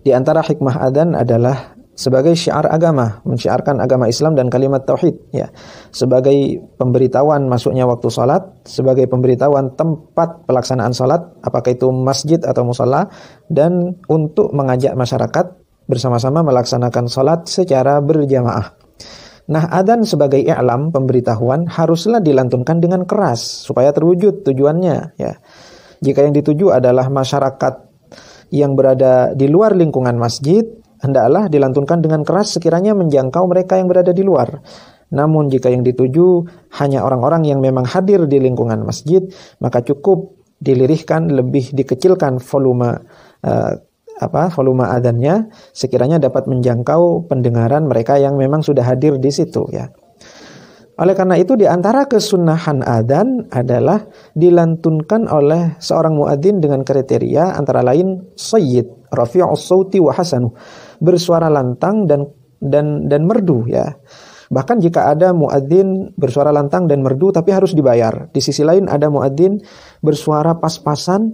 Di antara hikmah adzan adalah sebagai syiar agama, mensyiarkan agama Islam dan kalimat tauhid, ya. Sebagai pemberitahuan masuknya waktu salat, sebagai pemberitahuan tempat pelaksanaan salat, apakah itu masjid atau musalla, dan untuk mengajak masyarakat bersama-sama melaksanakan salat secara berjamaah. Nah, adzan sebagai i'lam, pemberitahuan, haruslah dilantunkan dengan keras supaya terwujud tujuannya, ya. Jika yang dituju adalah masyarakat yang berada di luar lingkungan masjid, hendaklah dilantunkan dengan keras sekiranya menjangkau mereka yang berada di luar. Namun jika yang dituju hanya orang-orang yang memang hadir di lingkungan masjid, maka cukup dilirihkan, lebih dikecilkan volume adzannya sekiranya dapat menjangkau pendengaran mereka yang memang sudah hadir di situ, ya. Oleh karena itu, di antara kesunahan adzan adalah dilantunkan oleh seorang muadzin dengan kriteria antara lain sayyid, rafi'us sauti wa hasanu, bersuara lantang dan merdu, ya. Bahkan jika ada muadzin bersuara lantang dan merdu tapi harus dibayar. Di sisi lain ada muadzin bersuara pas-pasan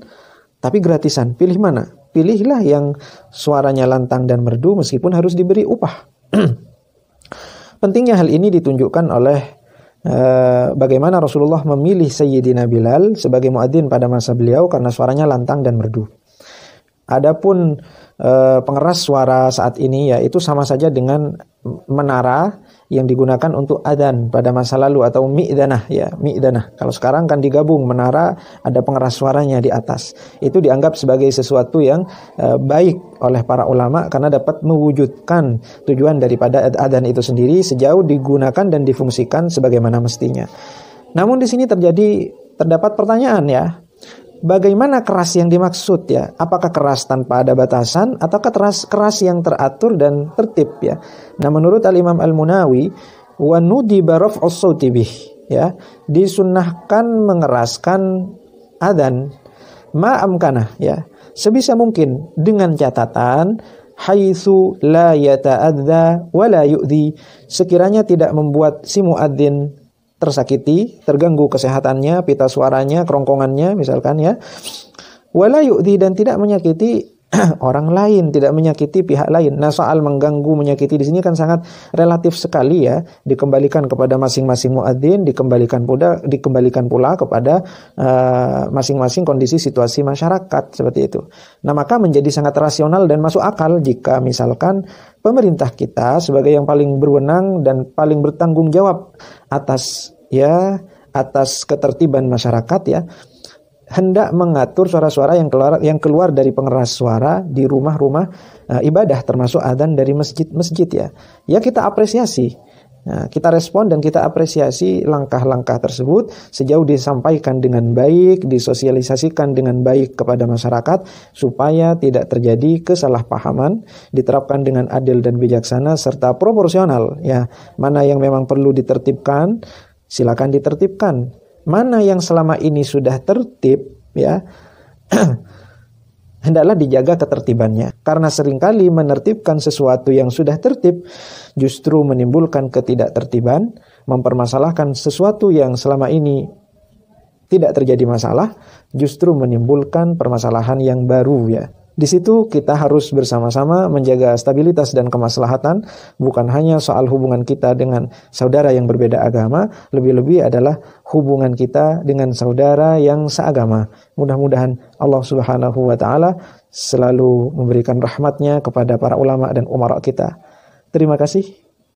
tapi gratisan. Pilih mana? Pilihlah yang suaranya lantang dan merdu meskipun harus diberi upah. Pentingnya hal ini ditunjukkan oleh bagaimana Rasulullah memilih Sayyidina Bilal sebagai muadzin pada masa beliau karena suaranya lantang dan merdu. Adapun pengeras suara saat ini, yaitu sama saja dengan menara yang digunakan untuk adzan pada masa lalu atau mi'danah, ya, mi'danah. Kalau sekarang kan digabung menara, ada pengeras suaranya di atas. Itu dianggap sebagai sesuatu yang baik oleh para ulama karena dapat mewujudkan tujuan daripada adzan itu sendiri sejauh digunakan dan difungsikan sebagaimana mestinya. Namun di sini terdapat pertanyaan, ya. Bagaimana keras yang dimaksud, ya? Apakah keras tanpa ada batasan ataukah keras yang teratur dan tertib, ya? Nah, menurut Al-Imam Al-Munawi, wa nudiba raf'us sauti bih, ya, disunnahkan mengeraskan adzan ma'amkanah, ya, sebisa mungkin dengan catatan haitsu la yata'adza wa la yu'dhi, sekiranya tidak membuat si muadzin tersakiti, terganggu kesehatannya, pita suaranya, kerongkongannya misalkan, ya. Wala yu'dhi, dan tidak menyakiti orang lain, tidak menyakiti pihak lain. Nah, soal mengganggu, menyakiti di sini kan sangat relatif sekali, ya. Dikembalikan kepada masing-masing muadzin, dikembalikan pula kepada masing-masing kondisi situasi masyarakat seperti itu. Nah, maka menjadi sangat rasional dan masuk akal jika misalkan pemerintah kita sebagai yang paling berwenang dan paling bertanggung jawab atas ketertiban masyarakat, ya, hendak mengatur suara-suara yang keluar dari pengeras suara di rumah-rumah ibadah, termasuk adzan dari masjid-masjid, ya. Ya, kita apresiasi. Nah, kita respon dan kita apresiasi langkah-langkah tersebut sejauh disampaikan dengan baik, disosialisasikan dengan baik kepada masyarakat supaya tidak terjadi kesalahpahaman, diterapkan dengan adil dan bijaksana serta proporsional, ya. Mana yang memang perlu ditertibkan, silakan ditertibkan. Mana yang selama ini sudah tertib, ya, hendaklah dijaga ketertibannya. Karena seringkali menertibkan sesuatu yang sudah tertib justru menimbulkan ketidaktertiban, mempermasalahkan sesuatu yang selama ini tidak terjadi masalah, justru menimbulkan permasalahan yang baru, ya. Di situ kita harus bersama-sama menjaga stabilitas dan kemaslahatan, bukan hanya soal hubungan kita dengan saudara yang berbeda agama, lebih-lebih adalah hubungan kita dengan saudara yang seagama. Mudah-mudahan Allah Subhanahu wa Ta'ala selalu memberikan rahmatnya kepada para ulama dan umara kita. Terima kasih.